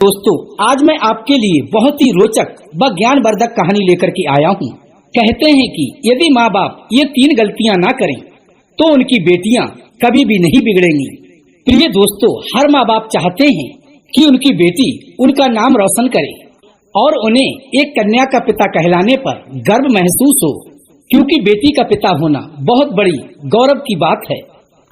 दोस्तों, आज मैं आपके लिए बहुत ही रोचक व ज्ञानवर्धक कहानी लेकर के आया हूँ। कहते हैं कि यदि माँ बाप ये 3 गलतियाँ ना करें तो उनकी बेटियाँ कभी भी नहीं बिगड़ेंगी। प्रिय दोस्तों, हर माँ बाप चाहते हैं कि उनकी बेटी उनका नाम रोशन करे और उन्हें एक कन्या का पिता कहलाने पर गर्व महसूस हो, क्योंकि बेटी का पिता होना बहुत बड़ी गौरव की बात है,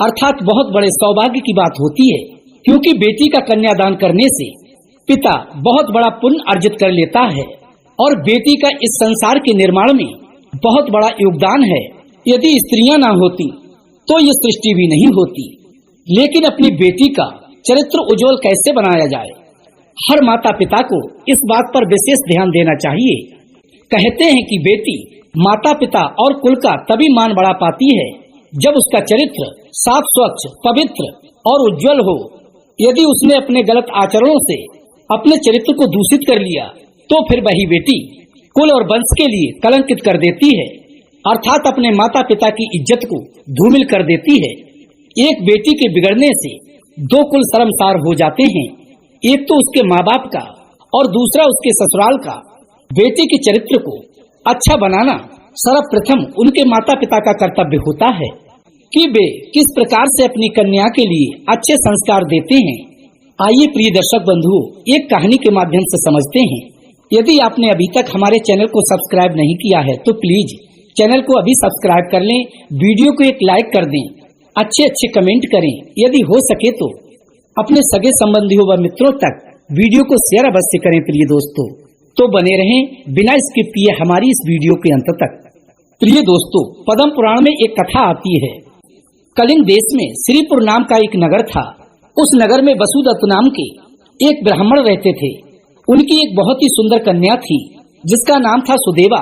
अर्थात बहुत बड़े सौभाग्य की बात होती है। क्योंकि बेटी का कन्यादान करने से पिता बहुत बड़ा पुण्य अर्जित कर लेता है और बेटी का इस संसार के निर्माण में बहुत बड़ा योगदान है। यदि स्त्रियां ना होती तो ये सृष्टि भी नहीं होती। लेकिन अपनी बेटी का चरित्र उज्जवल कैसे बनाया जाए, हर माता पिता को इस बात पर विशेष ध्यान देना चाहिए। कहते हैं कि बेटी माता पिता और कुल का तभी मान बढ़ा पाती है जब उसका चरित्र साफ, स्वच्छ, पवित्र और उज्जवल हो। यदि उसने अपने गलत आचरणों से अपने चरित्र को दूषित कर लिया तो फिर वही बेटी कुल और वंश के लिए कलंकित कर देती है, अर्थात अपने माता पिता की इज्जत को धूमिल कर देती है। एक बेटी के बिगड़ने से 2 कुल शर्मसार हो जाते हैं, एक तो उसके माँ बाप का और दूसरा उसके ससुराल का। बेटी के चरित्र को अच्छा बनाना सर्वप्रथम उनके माता पिता का कर्तव्य होता है कि वे किस प्रकार से अपनी कन्या के लिए अच्छे संस्कार देते हैं। आइए प्रिय दर्शक बंधुओं, एक कहानी के माध्यम से समझते हैं। यदि आपने अभी तक हमारे चैनल को सब्सक्राइब नहीं किया है तो प्लीज चैनल को अभी सब्सक्राइब कर लें, वीडियो को एक लाइक कर दें, अच्छे कमेंट करें। यदि हो सके तो अपने सगे संबंधियों व मित्रों तक वीडियो को शेयर अवश्य करें। प्रिय दोस्तों, तो बने रहें बिना स्किप किए हमारी इस वीडियो के अंत तक। प्रिय दोस्तों, पद्म पुराण में एक कथा आती है। कलिंग देश में श्रीपुर नाम का एक नगर था। उस नगर में वसुदत्त नाम के एक ब्राह्मण रहते थे। उनकी एक बहुत ही सुंदर कन्या थी जिसका नाम था सुदेवा।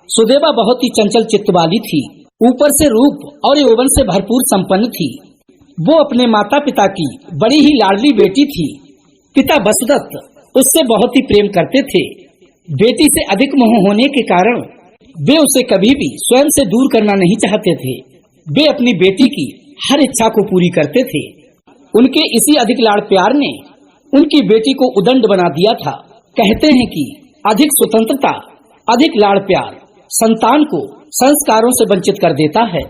सुदेवा बहुत ही चंचल चित्त वाली थी, ऊपर से रूप और यौवन से भरपूर संपन्न थी। वो अपने माता पिता की बड़ी ही लाडली बेटी थी। पिता वसुदत्त उससे बहुत ही प्रेम करते थे। बेटी से अधिक मोह होने के कारण वे उसे कभी भी स्वयं से दूर करना नहीं चाहते थे। वे अपनी बेटी की हर इच्छा को पूरी करते थे। उनके इसी अधिक लाड़ प्यार ने उनकी बेटी को उदंड बना दिया था। कहते हैं कि अधिक स्वतंत्रता, अधिक लाड़ प्यार संतान को संस्कारों से वंचित कर देता है।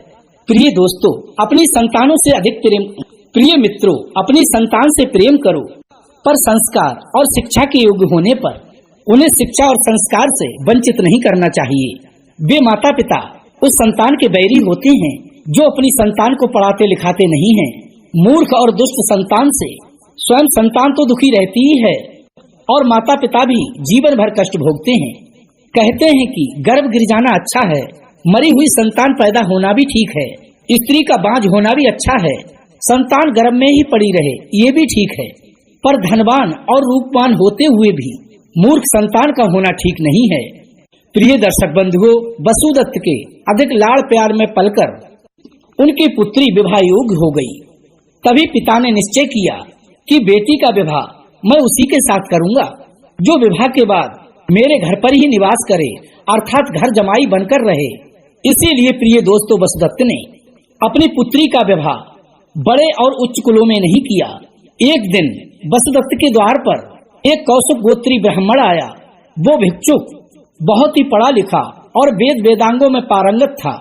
प्रिय दोस्तों, अपनी संतानों से अधिक प्रेम, प्रिय मित्रों, अपनी संतान से प्रेम करो, पर संस्कार और शिक्षा के योग्य होने पर उन्हें शिक्षा और संस्कार से वंचित नहीं करना चाहिए। वे माता पिता उस संतान के बैरी होते हैं जो अपनी संतान को पढ़ाते लिखाते नहीं हैं। मूर्ख और दुष्ट संतान से स्वयं संतान तो दुखी रहती ही है और माता पिता भी जीवन भर कष्ट भोगते हैं। कहते हैं कि गर्भ गिर जाना अच्छा है, मरी हुई संतान पैदा होना भी ठीक है, स्त्री का बांझ होना भी अच्छा है, संतान गर्भ में ही पड़ी रहे ये भी ठीक है, पर धनवान और रूपवान होते हुए भी मूर्ख संतान का होना ठीक नहीं है। प्रिय दर्शक बंधुओं, वसुदत्त के अधिक लाड़ प्यार में पलकर उनकी पुत्री विवाह योग्य हो गई। तभी पिता ने निश्चय किया कि बेटी का विवाह मैं उसी के साथ करूंगा जो विवाह के बाद मेरे घर पर ही निवास करे, अर्थात घर जमाई बनकर रहे। इसीलिए प्रिय दोस्तों, वसुदत्त ने अपनी पुत्री का विवाह बड़े और उच्च कुलों में नहीं किया। एक दिन वसुदत्त के द्वार पर एक कौशिक गोत्री ब्राह्मण आया। वो भिक्षुक बहुत ही पढ़ा लिखा और वेद वेदांगों में पारंगत था।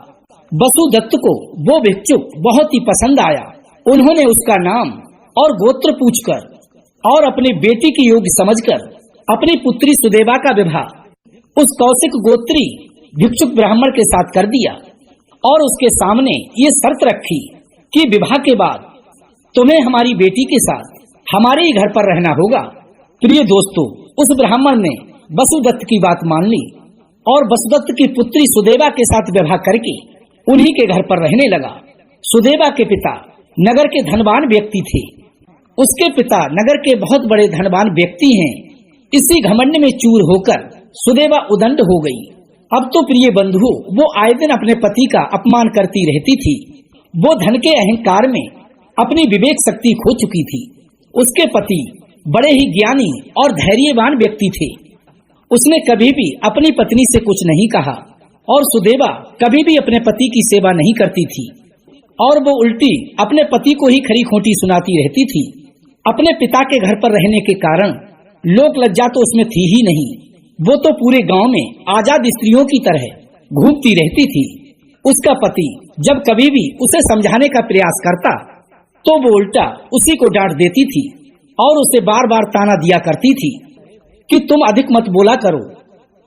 वसुदत्त को वो भिक्षुक बहुत ही पसंद आया। उन्होंने उसका नाम और गोत्र पूछकर और अपनी बेटी की योग्य समझकर अपनी पुत्री सुदेवा का विवाह उस कौशिक गोत्री भिक्षुक ब्राह्मण के साथ कर दिया और उसके सामने ये शर्त रखी कि विवाह के बाद तुम्हें हमारी बेटी के साथ हमारे ही घर पर रहना होगा। प्रिय दोस्तों, उस ब्राह्मण ने वसुदत्त की बात मान ली और वसुदत्त की पुत्री सुदेवा के साथ विवाह करके उन्हीं के घर पर रहने लगा। सुदेवा के पिता नगर के धनवान व्यक्ति थे। उसके पिता नगर के बहुत बड़े धनवान व्यक्ति हैं। इसी घमंड में चूर होकर सुदेवा उदंड हो गई। अब तो प्रिय बंधुओं, वो आए दिन अपने पति का अपमान करती रहती थी। वो धन के अहंकार में अपनी विवेक शक्ति खो चुकी थी। उसके पति बड़े ही ज्ञानी और धैर्यवान व्यक्ति थे। उसने कभी भी अपनी पत्नी से कुछ नहीं कहा और सुदेवा कभी भी अपने पति की सेवा नहीं करती थी और वो उल्टी अपने पति को ही खरी खोटी सुनाती रहती थी। अपने पिता के घर पर रहने के कारण लोक लज्जा तो उसमें थी ही नहीं। वो तो पूरे गांव में आजाद स्त्रियों की तरह घूमती रहती थी। उसका पति जब कभी भी उसे समझाने का प्रयास करता तो वो उल्टा उसी को डांट देती थी और उसे बार बार ताना दिया करती थी कि तुम अधिक मत बोला करो,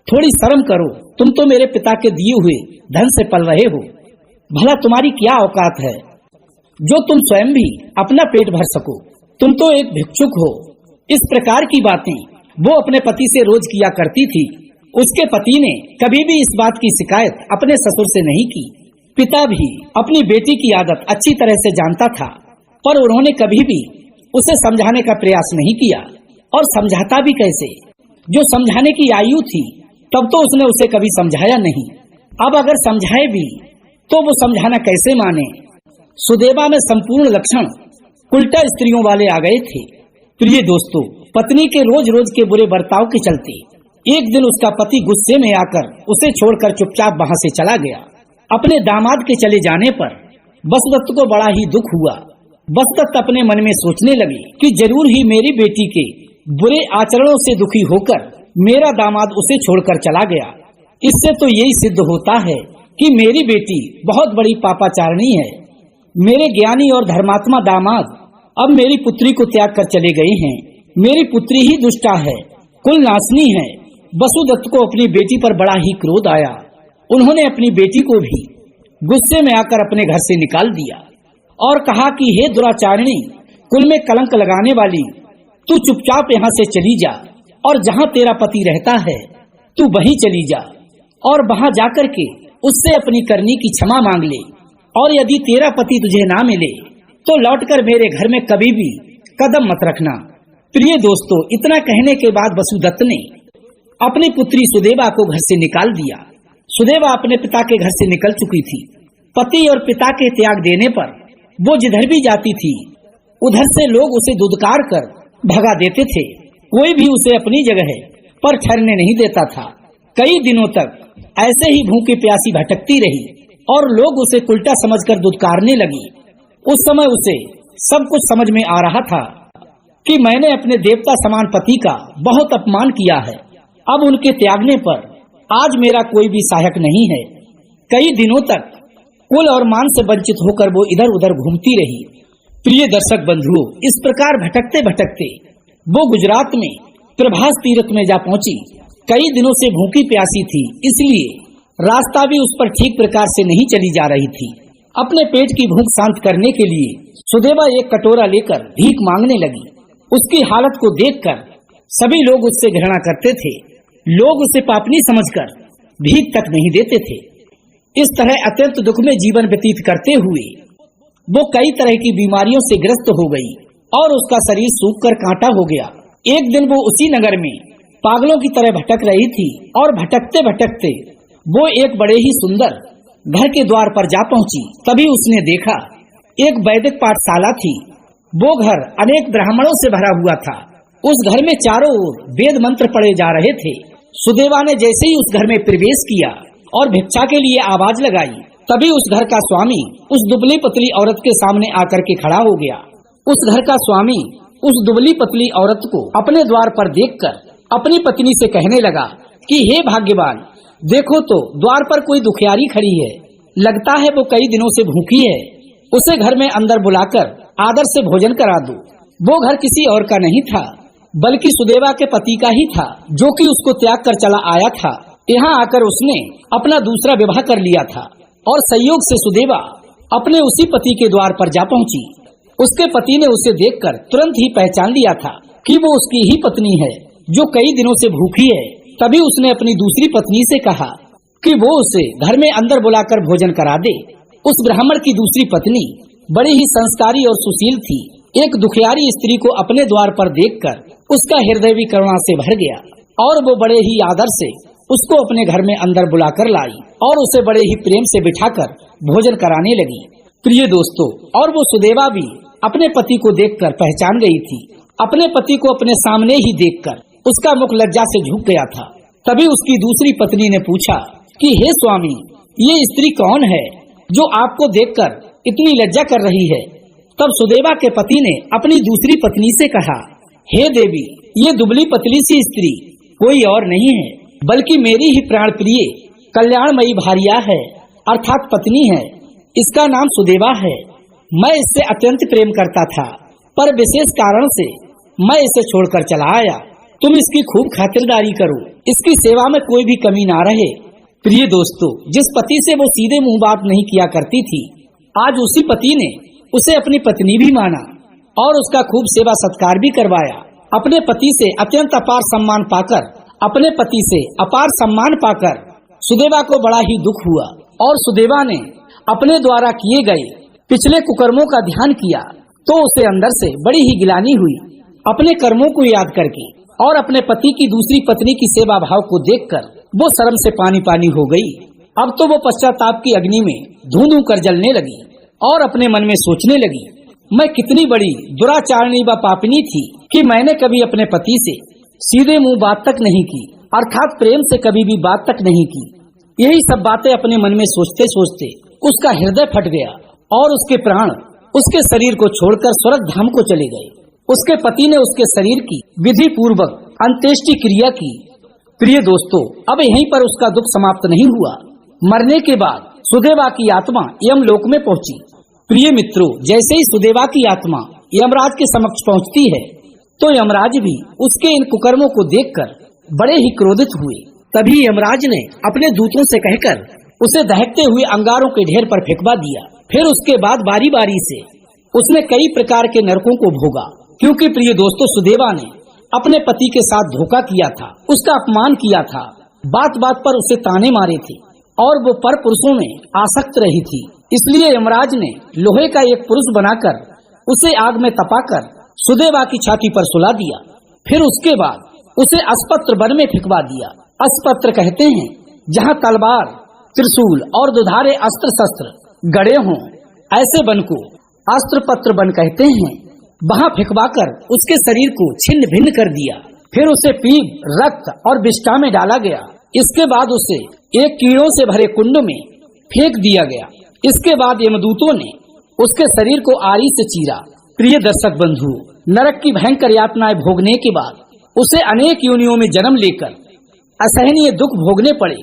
थोड़ी शर्म करो, तुम तो मेरे पिता के दिए हुए धन से पल रहे हो। भला तुम्हारी क्या औकात है जो तुम स्वयं भी अपना पेट भर सको? तुम तो एक भिक्षुक हो। इस प्रकार की बातें वो अपने पति से रोज किया करती थी। उसके पति ने कभी भी इस बात की शिकायत अपने ससुर से नहीं की। पिता भी अपनी बेटी की आदत अच्छी तरह से जानता था, पर उन्होंने कभी भी उसे समझाने का प्रयास नहीं किया। और समझाता भी कैसे? जो समझाने की आयु थी तब तो उसने उसे कभी समझाया नहीं। अब अगर समझाए भी तो वो समझाना कैसे माने? सुदेवा में संपूर्ण लक्षण उल्टा स्त्रियों वाले आ गए थे। प्रिय दोस्तों, पत्नी के रोज रोज के बुरे बर्ताव के चलते एक दिन उसका पति गुस्से में आकर उसे छोड़कर चुपचाप वहां से चला गया। अपने दामाद के चले जाने पर वसुदत्त को बड़ा ही दुख हुआ। वसुदत्त अपने मन में सोचने लगी कि जरूर ही मेरी बेटी के बुरे आचरणों से दुखी होकर मेरा दामाद उसे छोड़कर चला गया। इससे तो यही सिद्ध होता है कि मेरी बेटी बहुत बड़ी पापाचारिणी है। मेरे ज्ञानी और धर्मात्मा दामाद अब मेरी पुत्री को त्याग कर चले गए हैं। मेरी पुत्री ही दुष्टा है, कुल नाशनी है। वसुदत्त को अपनी बेटी पर बड़ा ही क्रोध आया। उन्होंने अपनी बेटी को भी गुस्से में आकर अपने घर से निकाल दिया और कहा कि हे दुराचारिणी, कुल में कलंक लगाने वाली, तू चुपचाप यहाँ से चली जा और जहाँ तेरा पति रहता है तू वहीं चली जा और वहाँ जाकर के उससे अपनी करनी की क्षमा मांग ले। और यदि तेरा पति तुझे ना मिले तो लौटकर मेरे घर में कभी भी कदम मत रखना। प्रिय दोस्तों, इतना कहने के बाद वसुदत्त ने अपनी पुत्री सुदेवा को घर से निकाल दिया। सुदेवा अपने पिता के घर से निकल चुकी थी। पति और पिता के त्याग देने पर वो जिधर भी जाती थी उधर से लोग उसे दुदकार कर भगा देते थे। कोई भी उसे अपनी जगह पर ठहरने नहीं देता था। कई दिनों तक ऐसे ही भूखी प्यासी भटकती रही और लोग उसे उल्टा समझकर दुदकारने लगी। उस समय उसे सब कुछ समझ में आ रहा था कि मैंने अपने देवता समान पति का बहुत अपमान किया है। अब उनके त्यागने पर आज मेरा कोई भी सहायक नहीं है। कई दिनों तक कुल और मान से वंचित होकर वो इधर उधर घूमती रही। प्रिय दर्शक बंधुओं, इस प्रकार भटकते भटकते वो गुजरात में प्रभास तीर्थ में जा पहुंची। कई दिनों से भूखी प्यासी थी, इसलिए रास्ता भी उस पर ठीक प्रकार से नहीं चली जा रही थी। अपने पेट की भूख शांत करने के लिए सुदेवा एक कटोरा लेकर भीख मांगने लगी। उसकी हालत को देखकर सभी लोग उससे घृणा करते थे। लोग उसे पापनी समझकर भीख तक नहीं देते थे। इस तरह अत्यंत दुख में जीवन व्यतीत करते हुए वो कई तरह की बीमारियों से ग्रस्त हो गई और उसका शरीर सूख कर कांटा हो गया। एक दिन वो उसी नगर में पागलों की तरह भटक रही थी और भटकते भटकते वो एक बड़े ही सुंदर घर के द्वार पर जा पहुंची। तभी उसने देखा एक वैदिक पाठशाला थी। वो घर अनेक ब्राह्मणों से भरा हुआ था। उस घर में चारों ओर वेद मंत्र पढ़े जा रहे थे। सुदेवा ने जैसे ही उस घर में प्रवेश किया और भिक्षा के लिए आवाज लगाई, तभी उस घर का स्वामी उस दुबली पतली औरत के सामने आकर के खड़ा हो गया। उस घर का स्वामी उस दुबली पतली औरत को अपने द्वार पर देखकर अपनी पत्नी से कहने लगा कि हे भाग्यवान, देखो तो द्वार पर कोई दुखियारी खड़ी है। लगता है वो कई दिनों से भूखी है। उसे घर में अंदर बुलाकर आदर से भोजन करा दो। वो घर किसी और का नहीं था बल्कि सुदेवा के पति का ही था, जो कि उसको त्याग कर चला आया था। यहाँ आकर उसने अपना दूसरा विवाह कर लिया था और संयोग से सुदेवा अपने उसी पति के द्वार पर जा पहुंची। उसके पति ने उसे देखकर तुरंत ही पहचान लिया था कि वो उसकी ही पत्नी है जो कई दिनों से भूखी है। तभी उसने अपनी दूसरी पत्नी से कहा कि वो उसे घर में अंदर बुलाकर भोजन करा दे। उस ब्राह्मण की दूसरी पत्नी बड़ी ही संस्कारी और सुशील थी। एक दुखियारी स्त्री को अपने द्वार पर देखकर उसका हृदय भी करुणा से भर गया और वो बड़े ही आदर से उसको अपने घर में अंदर बुलाकर लाई और उसे बड़े ही प्रेम से बिठाकर भोजन कराने लगी। प्रिय दोस्तों, और वो सुदेवा भी अपने पति को देखकर पहचान गई थी। अपने पति को अपने सामने ही देखकर उसका मुख लज्जा से झुक गया था। तभी उसकी दूसरी पत्नी ने पूछा कि हे स्वामी, ये स्त्री कौन है जो आपको देखकर इतनी लज्जा कर रही है? तब सुदेवा के पति ने अपनी दूसरी पत्नी से कहा, हे देवी, ये दुबली पतली सी स्त्री कोई और नहीं है बल्कि मेरी ही प्राण प्रिय कल्याणमयी भार्या है, अर्थात पत्नी है। इसका नाम सुदेवा है। मैं इससे अत्यंत प्रेम करता था, पर विशेष कारण से मैं इसे छोड़कर चला आया। तुम इसकी खूब खातिरदारी करो, इसकी सेवा में कोई भी कमी ना रहे। प्रिय दोस्तों, जिस पति से वो सीधे मुंह बात नहीं किया करती थी, आज उसी पति ने उसे अपनी पत्नी भी माना और उसका खूब सेवा सत्कार भी करवाया। अपने पति से अत्यंत अपार सम्मान पाकर सुदेवा को बड़ा ही दुख हुआ और सुदेवा ने अपने द्वारा किए गए पिछले कुकर्मों का ध्यान किया तो उसे अंदर से बड़ी ही गिलानी हुई। अपने कर्मों को याद करके और अपने पति की दूसरी पत्नी की सेवा भाव को देखकर वो शर्म से पानी पानी हो गई। अब तो वो पश्चाताप की अग्नि में धूं कर जलने लगी और अपने मन में सोचने लगी, मैं कितनी बड़ी दुराचारणी व पापिनी थी कि मैंने कभी अपने पति से सीधे मुंह बात तक नहीं की, अर्थात प्रेम से कभी भी बात तक नहीं की। यही सब बातें अपने मन में सोचते सोचते उसका हृदय फट गया और उसके प्राण उसके शरीर को छोड़कर स्वर्ग धाम को चले गए। उसके पति ने उसके शरीर की विधि पूर्वक अंत्येष्टि क्रिया की। प्रिय दोस्तों, अब यहीं पर उसका दुख समाप्त नहीं हुआ। मरने के बाद सुदेवा की आत्मा यमलोक में पहुंची। प्रिय मित्रों, जैसे ही सुदेवा की आत्मा यमराज के समक्ष पहुंचती है तो यमराज भी उसके इन कुकर्मों को देखकर बड़े ही क्रोधित हुए। तभी यमराज ने अपने दूतों से कहकर उसे दहकते हुए अंगारों के ढेर पर फेंकवा दिया। फिर उसके बाद बारी बारी से उसने कई प्रकार के नरकों को भोगा, क्योंकि प्रिय दोस्तों, सुदेवा ने अपने पति के साथ धोखा किया था, उसका अपमान किया था, बात बात पर उसे ताने मारे थे और वो पर पुरुषों में आसक्त रही थी। इसलिए यमराज ने लोहे का एक पुरुष बनाकर उसे आग में तपाकर सुदेवा की छाती पर सुला दिया। फिर उसके बाद उसे अस्पत्र वन में फेंकवा दिया। अस्पत्र कहते हैं जहाँ तलवार, त्रिशूल और दुधारे अस्त्र शस्त्र गड़े हों, ऐसे वन को अस्त्र पत्र वन कहते हैं। वहाँ फेंकवाकर उसके शरीर को छिन्न भिन्न कर दिया। फिर उसे पीप, रक्त और विष्ठा में डाला गया। इसके बाद उसे एक कीड़ों से भरे कुंड में फेंक दिया गया। इसके बाद यमदूतों ने उसके शरीर को आरी से चीरा। प्रिय दर्शक बंधु, नरक की भयंकर यातनाएं भोगने के बाद उसे अनेक योनियों में जन्म लेकर असहनीय दुख भोगने पड़े।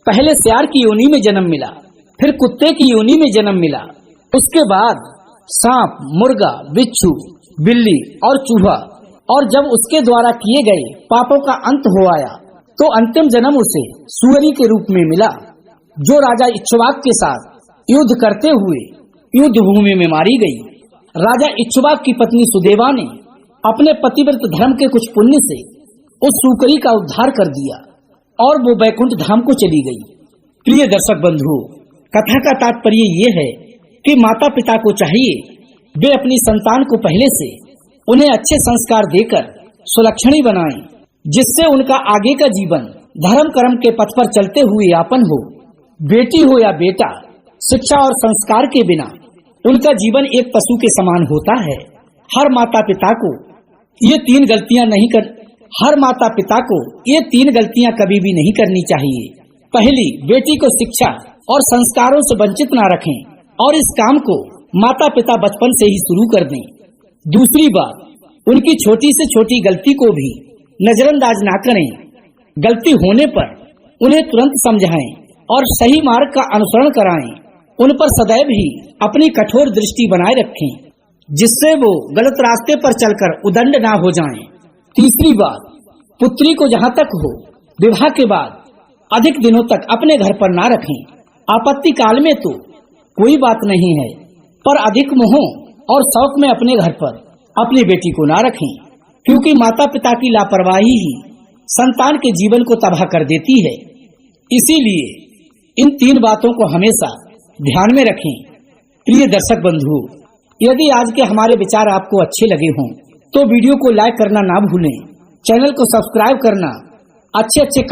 पहले सियार की योनि में जन्म मिला, फिर कुत्ते की योनि में जन्म मिला, उसके बाद सांप, मुर्गा, बिच्छू, बिल्ली और चूहा, और जब उसके द्वारा किए गए पापों का अंत हो आया तो अंतिम जन्म उसे सुअरी के रूप में मिला, जो राजा इक्ष्वाक के साथ युद्ध करते हुए युद्ध भूमि में मारी गई। राजा इक्ष्वाक की पत्नी सुदेवा ने अपने पतिव्रत धर्म के कुछ पुण्य से उस सुकरी का उद्धार कर दिया और वो बैकुंठ धाम को चली गई। प्रिय दर्शक बंधुओं, कथा का तात्पर्य ये है कि माता पिता को चाहिए वे अपनी संतान को पहले से उन्हें अच्छे संस्कार देकर सुलक्षणी बनाएं, जिससे उनका आगे का जीवन धर्म कर्म के पथ पर चलते हुए यापन हो। बेटी हो या बेटा, शिक्षा और संस्कार के बिना उनका जीवन एक पशु के समान होता है। हर माता पिता को ये तीन गलतियां कभी भी नहीं करनी चाहिए। पहली, बेटी को शिक्षा और संस्कारों से वंचित न रखें और इस काम को माता पिता बचपन से ही शुरू कर दें। दूसरी बात, उनकी छोटी से छोटी गलती को भी नजरअंदाज ना करें। गलती होने पर उन्हें तुरंत समझाएं और सही मार्ग का अनुसरण कराएं। उन पर सदैव ही अपनी कठोर दृष्टि बनाए रखें, जिससे वो गलत रास्ते पर चलकर उदंड ना हो जाएं। तीसरी बात, पुत्री को जहाँ तक हो विवाह के बाद अधिक दिनों तक अपने घर पर ना रखें। आपत्ति काल में तो कोई बात नहीं है, पर अधिक मोह और शौक में अपने घर पर अपनी बेटी को ना रखें, क्योंकि माता पिता की लापरवाही ही संतान के जीवन को तबाह कर देती है। इसीलिए इन तीन बातों को हमेशा ध्यान में रखें। प्रिय दर्शक बंधु, यदि आज के हमारे विचार आपको अच्छे लगे हों तो वीडियो को लाइक करना ना भूलें, चैनल को सब्सक्राइब करना, अच्छे कमेंट